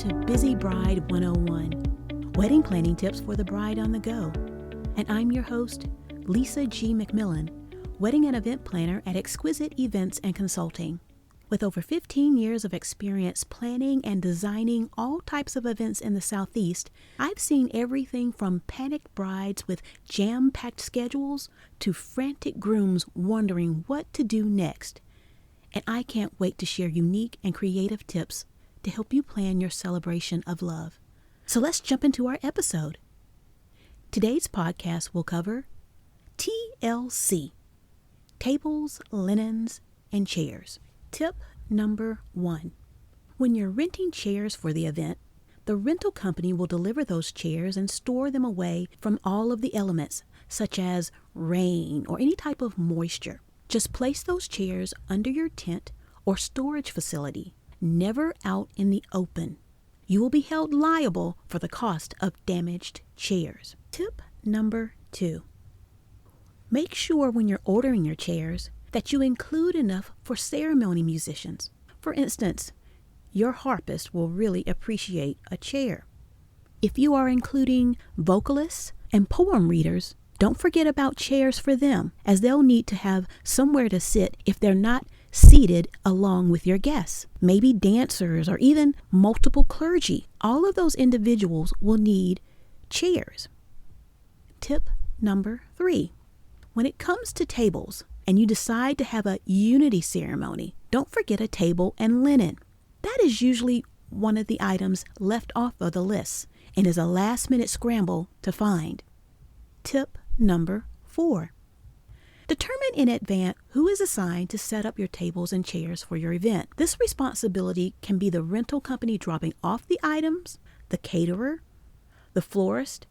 to Busy Bride 101, wedding planning tips for the bride on the go. And I'm your host, Lisa G. McMillan, wedding and event planner at Exquisite Events and Consulting. With over 15 years of experience planning and designing all types of events in the Southeast, I've seen everything from panicked brides with jam-packed schedules to frantic grooms wondering what to do next. And I can't wait to share unique and creative tips to help you plan your celebration of love. So let's jump into our episode. Today's podcast will cover TLC, tables, linens, and chairs. Tip number 1. When you're renting chairs for the event, the rental company will deliver those chairs and store them away from all of the elements, such as rain or any type of moisture. Just place those chairs under your tent or storage facility, never out in the open. You will be held liable for the cost of damaged chairs. Tip number 2. Make sure when you're ordering your chairs that you include enough for ceremony musicians. For instance, your harpist will really appreciate a chair. If you are including vocalists and poem readers, don't forget about chairs for them, as they'll need to have somewhere to sit if they're not seated along with your guests. Maybe dancers or even multiple clergy. All of those individuals will need chairs. Tip number 3. When it comes to tables and you decide to have a unity ceremony, don't forget a table and linen. That is usually one of the items left off of the list and is a last-minute scramble to find. Tip number 4. Determine in advance who is assigned to set up your tables and chairs for your event. This responsibility can be the rental company dropping off the items, the caterer, the florist,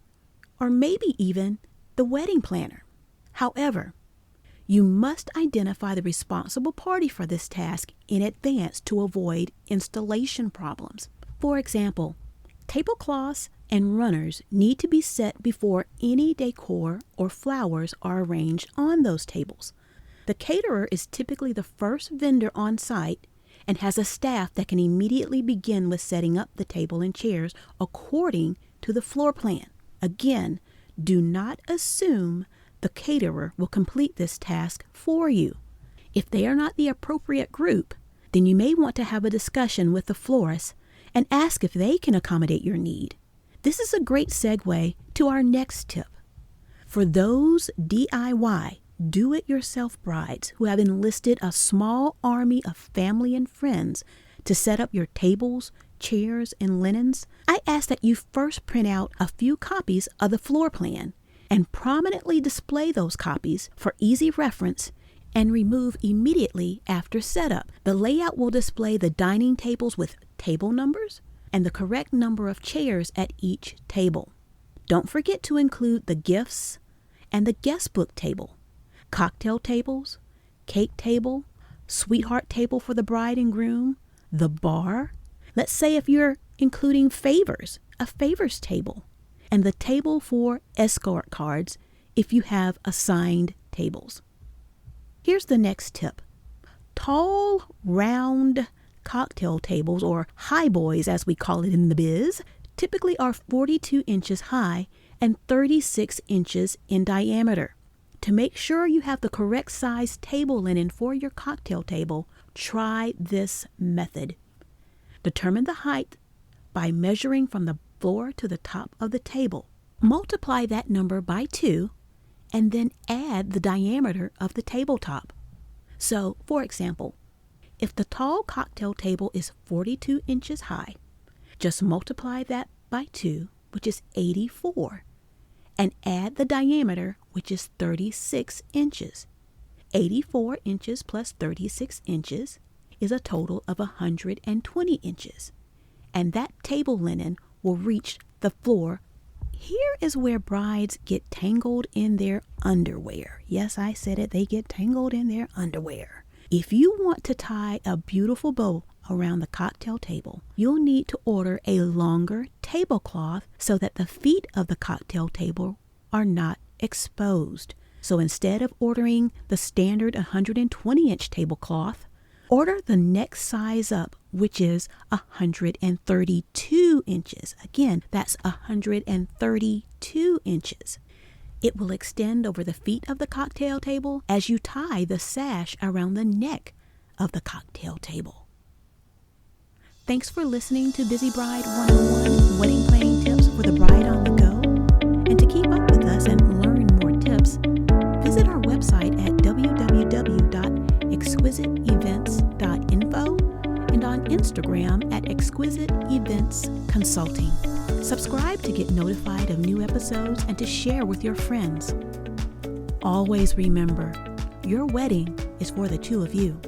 or maybe even the wedding planner. However, you must identify the responsible party for this task in advance to avoid installation problems. For example, tablecloths and runners need to be set before any decor or flowers are arranged on those tables. The caterer is typically the first vendor on site and has a staff that can immediately begin with setting up the table and chairs according to the floor plan. Again, do not assume the caterer will complete this task for you. If they are not the appropriate group, then you may want to have a discussion with the florist and ask if they can accommodate your need. This is a great segue to our next tip. For those DIY, do-it-yourself brides who have enlisted a small army of family and friends to set up your tables, chairs, and linens, I ask that you first print out a few copies of the floor plan and prominently display those copies for easy reference and remove immediately after setup. The layout will display the dining tables with table numbers and the correct number of chairs at each table. Don't forget to include the gifts and the guest book table, cocktail tables, cake table, sweetheart table for the bride and groom, the bar. Let's say if you're including favors, a favors table, and the table for escort cards if you have assigned tables. Here's the next tip. Tall, round cocktail tables, or high boys as we call it in the biz, typically are 42 inches high and 36 inches in diameter. To make sure you have the correct size table linen for your cocktail table, try this method. Determine the height by measuring from the floor to the top of the table. Multiply that number by 2 and then add the diameter of the tabletop. So, for example, if the tall cocktail table is 42 inches high, just multiply that by 2, which is 84, and add the diameter, which is 36 inches. 84 inches plus 36 inches is a total of 120 inches. And that table linen will reach the floor. Here is where brides get tangled in their underwear. Yes, I said it. They get tangled in their underwear. If you want to tie a beautiful bow around the cocktail table, you'll need to order a longer tablecloth so that the feet of the cocktail table are not exposed. So instead of ordering the standard 120-inch tablecloth, order the next size up, which is 132 132 inches. Again, that's 132 inches. It will extend over the feet of the cocktail table as you tie the sash around the neck of the cocktail table. Thanks for listening to Busy Bride 101 Wedding Planning Tips for the Bride on the Go. And to keep up with us and learn more tips, visit our website at www.exquisiteevents.info and on Instagram at Exquisite Events Consulting. Subscribe to get notified of new episodes and to share with your friends. Always remember, your wedding is for the two of you.